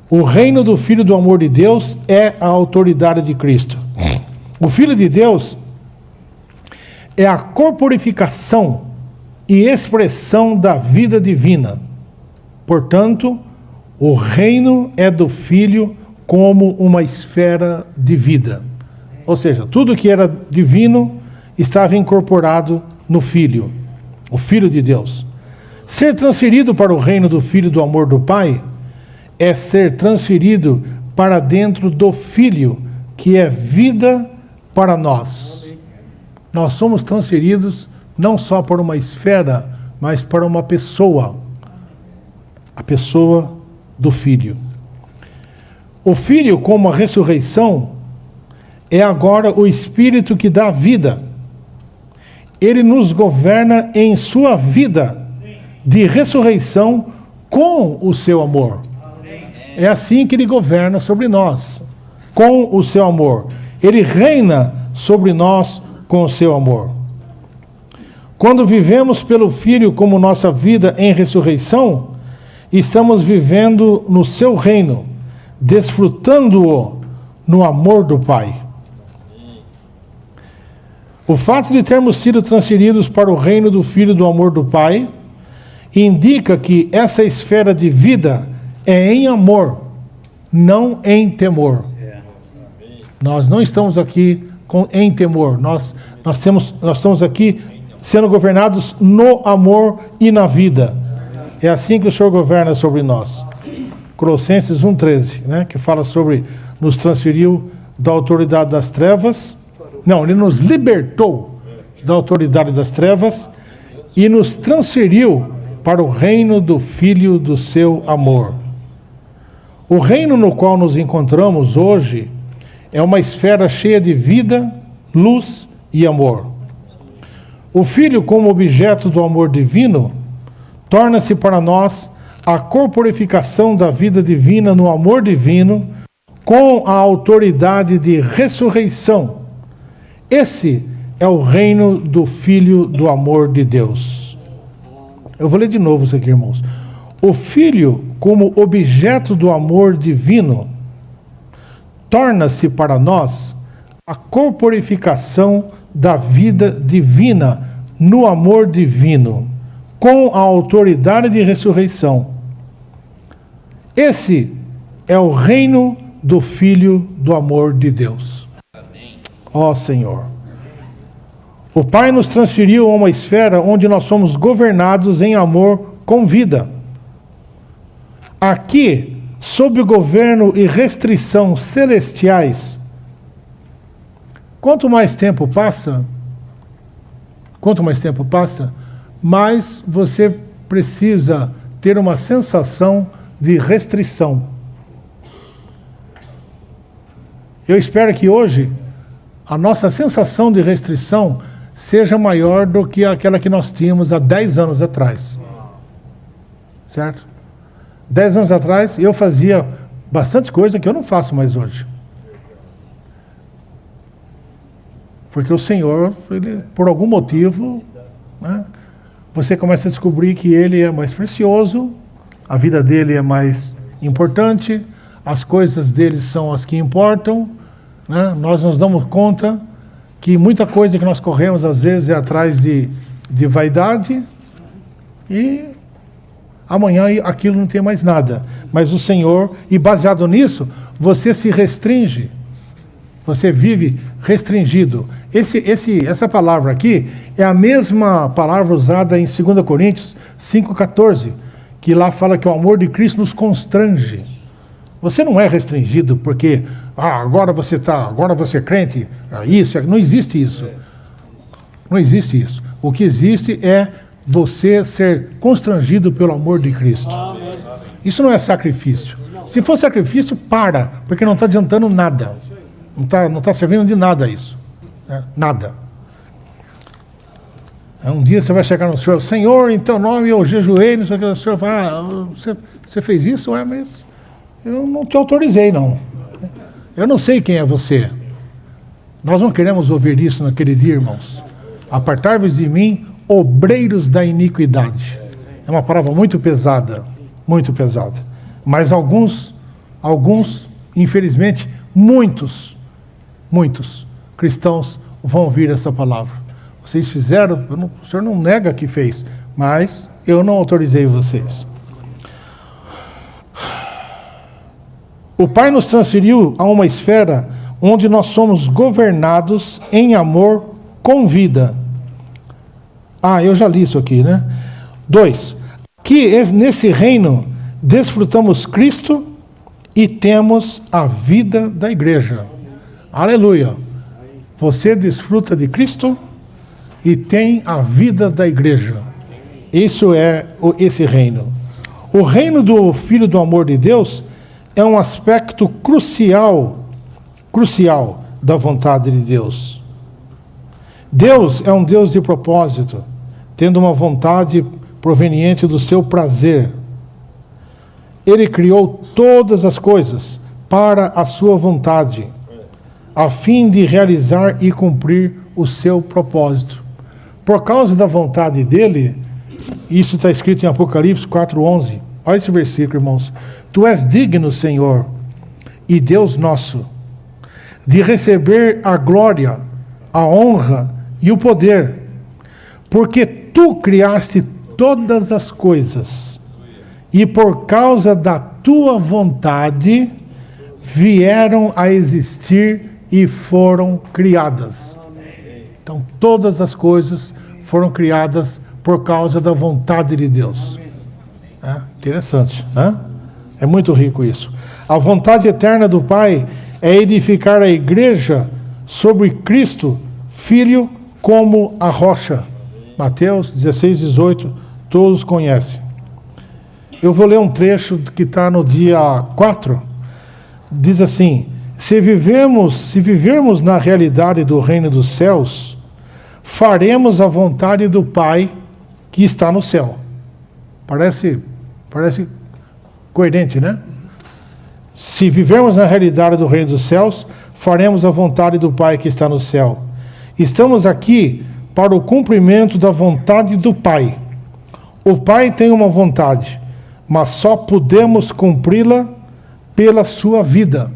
O reino do Filho do amor de Deus é a autoridade de Cristo. O Filho de Deus é a corporificação e expressão da vida divina. Portanto, o reino é do Filho como uma esfera de vida. Ou seja, tudo que era divino estava incorporado no Filho, o Filho de Deus. Ser transferido para o reino do Filho do amor do Pai é ser transferido para dentro do Filho, que é vida para nós. Nós somos transferidos não só para uma esfera, mas para uma pessoa. A pessoa do Filho. O Filho, como a ressurreição, é agora o Espírito que dá vida. Ele nos governa em sua vida de ressurreição com o seu amor. É assim que ele governa sobre nós, com o seu amor. Ele reina sobre nós com o seu amor. Quando vivemos pelo Filho como nossa vida em ressurreição, estamos vivendo no seu reino, desfrutando-o no amor do Pai. O fato de termos sido transferidos para o reino do Filho do amor do Pai indica que essa esfera de vida é em amor, não em temor. Nós não estamos aqui em temor, nós estamos aqui sendo governados no amor e na vida. É assim que o Senhor governa sobre nós. Colossenses 1,13, né, que fala sobre nos transferiu da autoridade das trevas. Não, ele nos libertou da autoridade das trevas e nos transferiu para o reino do Filho do seu amor. O reino no qual nos encontramos hoje é uma esfera cheia de vida, luz e amor. O Filho, como objeto do amor divino, torna-se para nós a corporificação da vida divina no amor divino, com a autoridade de ressurreição. Esse é o reino do Filho do amor de Deus. Eu vou ler de novo isso aqui, irmãos. O Filho, como objeto do amor divino, torna-se para nós a corporificação da vida divina no amor divino, com a autoridade de ressurreição. Esse é o reino do Filho do amor de Deus. Ó Senhor. O Pai nos transferiu a uma esfera onde nós somos governados em amor com vida. Aqui, sob o governo e restrição celestiais, quanto mais tempo passa, mais você precisa ter uma sensação de restrição. Eu espero que hoje a nossa sensação de restrição seja maior do que aquela que nós tínhamos há 10 anos atrás. Certo? 10 anos atrás eu fazia bastante coisa que eu não faço mais hoje. Porque o Senhor, ele, por algum motivo, né, você começa a descobrir que Ele é mais precioso, a vida dele é mais importante, as coisas dele são as que importam, né? Nós nos damos conta que muita coisa que nós corremos às vezes é atrás de vaidade e amanhã aquilo não tem mais nada. Mas o Senhor, e baseado nisso, você se restringe. Você vive restringido. Essa palavra aqui é a mesma palavra usada em 2 Coríntios 5,14, que lá fala que o amor de Cristo nos constrange. Você não é restringido porque agora você é crente, não existe isso. Não existe isso. O que existe é você ser constrangido pelo amor de Cristo. Isso não é sacrifício. Se for sacrifício, porque não está adiantando nada. Não está servindo de nada isso. Né? Nada. Um dia você vai chegar no Senhor, Senhor, em teu nome eu jejuei, não sei o que, o Senhor vai, você fez isso? Mas eu não te autorizei, não. Eu não sei quem é você. Nós não queremos ouvir isso naquele dia, irmãos. Apartai-vos de mim, obreiros da iniquidade. É uma palavra muito pesada, mas alguns, infelizmente, muitos cristãos vão ouvir essa palavra. Vocês fizeram, o Senhor não nega que fez, mas eu não autorizei vocês. O Pai nos transferiu a uma esfera onde nós somos governados em amor com vida. Eu já li isso aqui, né? 2. Que nesse reino desfrutamos Cristo e temos a vida da igreja. Aleluia! Você desfruta de Cristo e tem a vida da igreja. Isso é esse reino. O reino do Filho do amor de Deus é um aspecto crucial da vontade de Deus. Deus é um Deus de propósito, tendo uma vontade proveniente do seu prazer. Ele criou todas as coisas para a sua vontade, a fim de realizar e cumprir o seu propósito. Por causa da vontade dele, isso está escrito em Apocalipse 4:11. Olha esse versículo, irmãos. Tu és digno, Senhor, e Deus nosso, de receber a glória, a honra e o poder, porque tu criaste todas as coisas, e por causa da tua vontade vieram a existir e foram criadas. Então, todas as coisas foram criadas por causa da vontade de Deus. Interessante, né? É muito rico isso. A vontade eterna do Pai é edificar a igreja sobre Cristo, Filho, como a rocha. Mateus 16:18, todos conhecem. Eu vou ler um trecho que está no dia 4. Diz assim: se vivermos na realidade do reino dos céus, faremos a vontade do Pai que está no céu. Parece coerente, né? Se vivermos na realidade do reino dos céus, faremos a vontade do Pai que está no céu. Estamos aqui para o cumprimento da vontade do Pai. O Pai tem uma vontade, mas só podemos cumpri-la pela sua vida.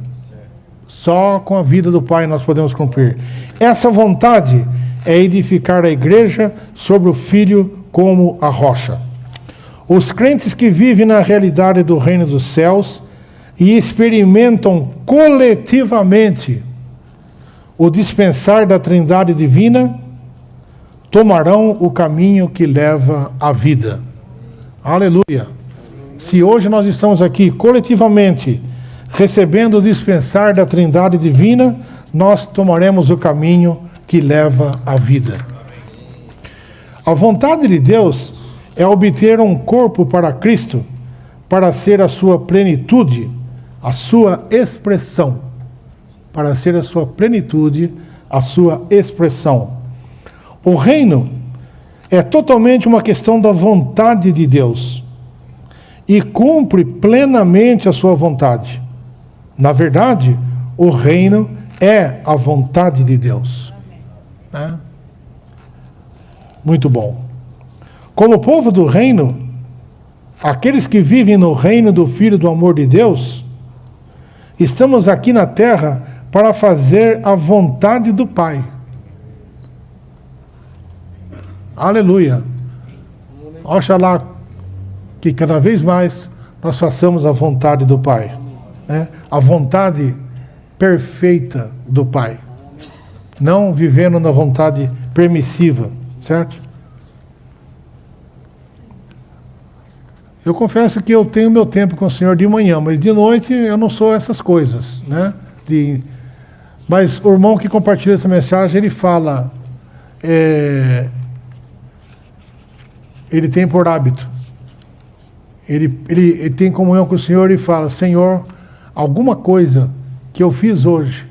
Só com a vida do Pai nós podemos cumprir. Essa vontade é edificar a igreja sobre o Filho como a rocha. Os crentes que vivem na realidade do reino dos céus e experimentam coletivamente o dispensar da Trindade divina, tomarão o caminho que leva à vida. Aleluia! Se hoje nós estamos aqui coletivamente recebendo o dispensar da Trindade divina, nós tomaremos o caminho que leva à vida. A vontade de Deus é obter um corpo para Cristo, para ser a sua plenitude, a sua expressão. Para ser a sua plenitude, a sua expressão. O reino é totalmente uma questão da vontade de Deus e cumpre plenamente a sua vontade. Na verdade, o reino é a vontade de Deus. Né? Muito bom. Como povo do reino, aqueles que vivem no reino do Filho do amor de Deus, estamos aqui na terra para fazer a vontade do Pai. Aleluia. Oxalá que cada vez mais nós façamos a vontade do Pai, né? A vontade perfeita do Pai, não vivendo na vontade permissiva, certo? Eu confesso que eu tenho meu tempo com o Senhor de manhã, mas de noite eu não sou essas coisas, né? Mas o irmão que compartilha essa mensagem, ele fala, ele tem por hábito, ele tem comunhão com o Senhor e fala: Senhor, alguma coisa que eu fiz hoje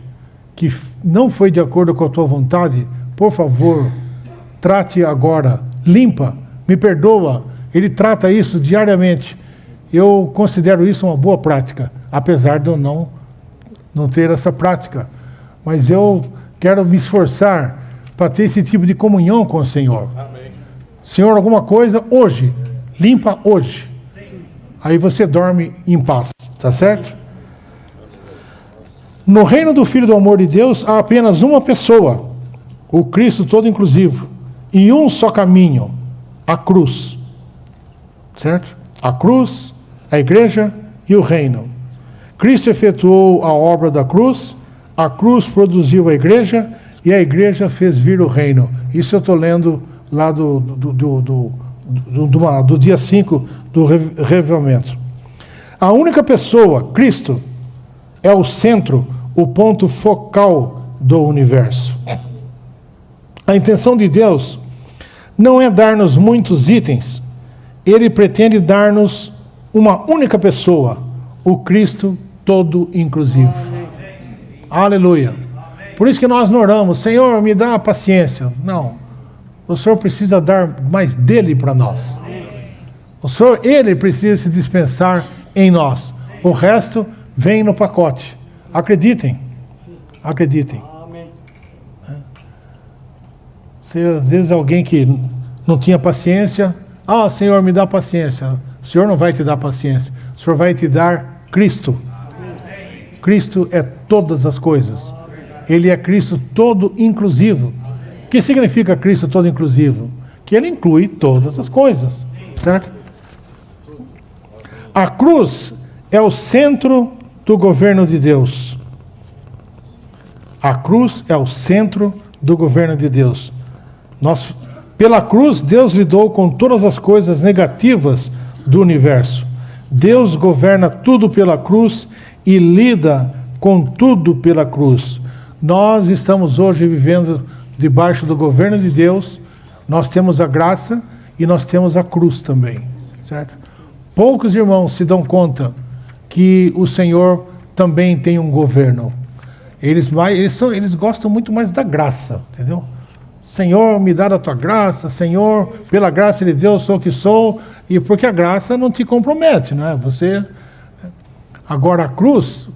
que não foi de acordo com a tua vontade, por favor, trate agora, limpa, me perdoa. Ele trata isso diariamente. Eu considero isso uma boa prática, apesar de eu não ter essa prática. Mas eu quero me esforçar para ter esse tipo de comunhão com o Senhor. Amém. Senhor, alguma coisa hoje, limpa hoje. Aí você dorme em paz, tá certo? No reino do Filho do amor de Deus, há apenas uma pessoa, o Cristo todo inclusivo, e um só caminho, a cruz. Certo? A cruz, a igreja e o reino. Cristo efetuou a obra da cruz, a cruz produziu a igreja e a igreja fez vir o reino. Isso eu estou lendo lá do dia 5 do Revelamento. A única pessoa, Cristo, é o centro, o ponto focal do universo. A intenção de Deus não é dar-nos muitos itens. Ele pretende dar-nos uma única pessoa, o Cristo todo inclusivo. Aleluia. Por isso que nós não oramos, Senhor, me dá paciência. Não. O Senhor precisa dar mais dele para nós. O Senhor, ele precisa se dispensar em nós. O resto vem no pacote. Acreditem. Acreditem. Se às vezes alguém que não tinha paciência, Senhor, me dá paciência. O Senhor não vai te dar paciência. O Senhor vai te dar Cristo. Cristo é todas as coisas. Ele é Cristo todo inclusivo. O que significa Cristo todo inclusivo? Que ele inclui todas as coisas. Certo? A cruz é o centro do governo de Deus. A cruz é o centro do governo de Deus. Pela cruz, Deus lidou com todas as coisas negativas do universo. Deus governa tudo pela cruz e lida com tudo pela cruz. Nós estamos hoje vivendo debaixo do governo de Deus. Nós temos a graça e nós temos a cruz também, certo? Poucos irmãos se dão conta que o Senhor também tem um governo. Eles gostam muito mais da graça, entendeu? Senhor, me dá a tua graça, Senhor, pela graça de Deus sou o que sou, e porque a graça não te compromete, não é? Agora a cruz,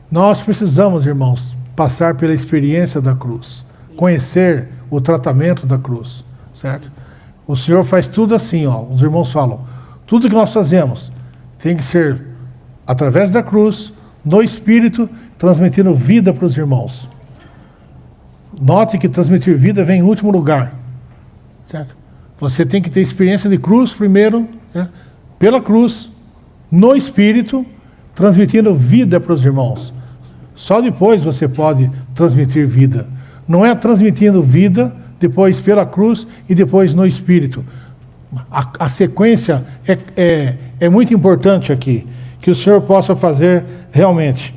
nós precisamos, irmãos, passar pela experiência da cruz, conhecer o tratamento da cruz, certo? O Senhor faz tudo assim, os irmãos falam, tudo que nós fazemos tem que ser através da cruz, no Espírito, transmitindo vida para os irmãos. Note que transmitir vida vem em último lugar, certo? Você tem que ter experiência de cruz primeiro, certo? Pela cruz, no Espírito, transmitindo vida para os irmãos. Só depois você pode transmitir vida. Não é transmitindo vida, depois pela cruz e depois no Espírito. A sequência é muito importante aqui, que o Senhor possa fazer realmente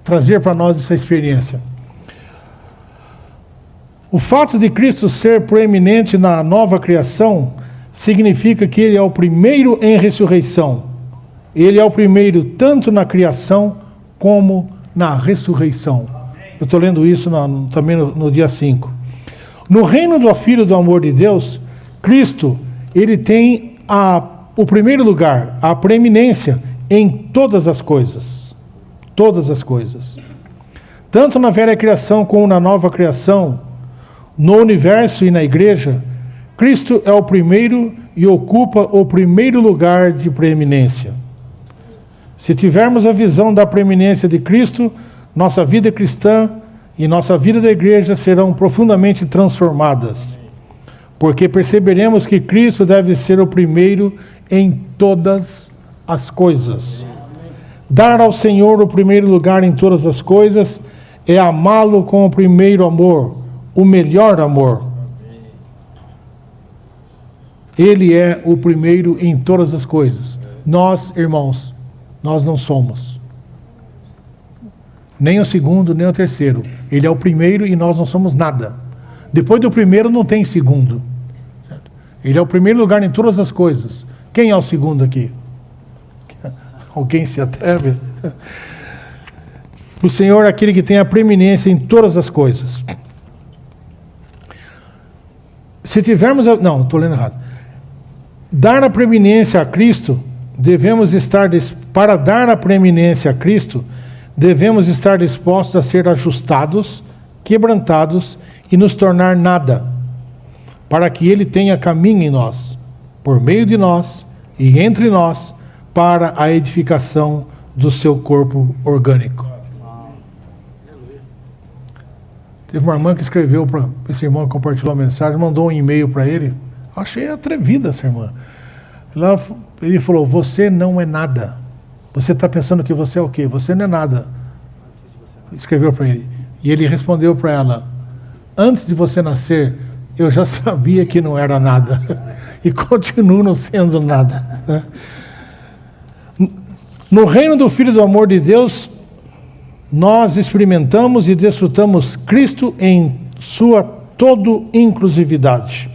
trazer para nós essa experiência. O fato de Cristo ser proeminente na nova criação significa que Ele é o primeiro em ressurreição. Ele é o primeiro tanto na criação como na ressurreição. Eu estou lendo isso também no dia 5. No reino do Filho do amor de Deus, Cristo, Ele tem o primeiro lugar, a preeminência em todas as coisas. Todas as coisas. Tanto na velha criação como na nova criação, no universo e na igreja, Cristo é o primeiro e ocupa o primeiro lugar de preeminência. Se tivermos a visão da preeminência de Cristo, nossa vida cristã e nossa vida da igreja serão profundamente transformadas, porque perceberemos que Cristo deve ser o primeiro em todas as coisas. Dar ao Senhor o primeiro lugar em todas as coisas é amá-lo com o primeiro amor, o melhor amor. Ele é o primeiro em todas as coisas. Nós, irmãos, nós não somos nem o segundo, nem o terceiro. Ele é o primeiro e nós não somos nada. Depois do primeiro não tem segundo. Certo? Ele é o primeiro lugar em todas as coisas. Quem é o segundo aqui? Alguém se atreve? O Senhor é aquele que tem a preeminência em todas as coisas. Se tivermos... Não, estou lendo errado. Dar a preeminência a Cristo, para dar a preeminência a Cristo, devemos estar dispostos a ser ajustados, quebrantados e nos tornar nada, para que Ele tenha caminho em nós, por meio de nós e entre nós, para a edificação do seu corpo orgânico. Teve uma irmã que escreveu para esse irmão que compartilhou a mensagem, mandou um e-mail para ele. Achei atrevida essa irmã. Ele falou, você não é nada. Você está pensando que você é o quê? Você não é nada. Escreveu para ele. E ele respondeu para ela, antes de você nascer, eu já sabia que não era nada. E continuo não sendo nada. No reino do Filho do amor de Deus, nós experimentamos e desfrutamos Cristo em sua todo-inclusividade.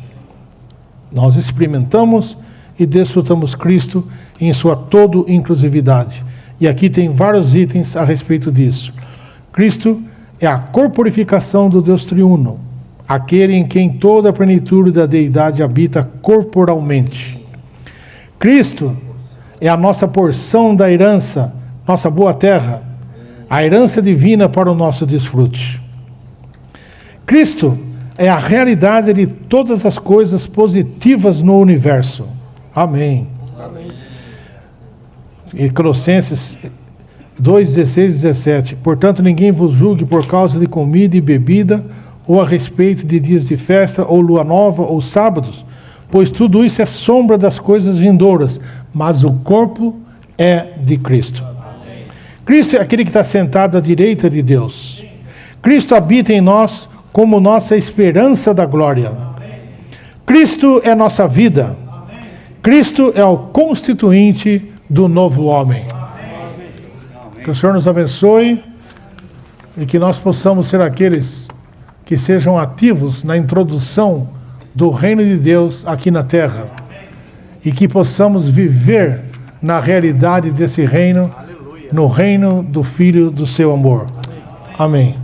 Nós experimentamos e desfrutamos Cristo em sua todo-inclusividade. E aqui tem vários itens a respeito disso. Cristo é a corporificação do Deus triuno, aquele em quem toda a plenitude da deidade habita corporalmente. Cristo é a nossa porção da herança, nossa boa terra, a herança divina para o nosso desfrute. Cristo é a realidade de todas as coisas positivas no universo. Amém. Amém. E Colossenses 2, 16 e 17. Portanto, ninguém vos julgue por causa de comida e bebida, ou a respeito de dias de festa, ou lua nova, ou sábados, pois tudo isso é sombra das coisas vindouras, mas o corpo é de Cristo. Amém. Cristo é aquele que está sentado à direita de Deus. Cristo habita em nós como nossa esperança da glória. Cristo é nossa vida. Cristo é o constituinte do novo homem. Que o Senhor nos abençoe e que nós possamos ser aqueles que sejam ativos na introdução do reino de Deus aqui na terra e que possamos viver na realidade desse reino, no reino do Filho do seu amor. Amém.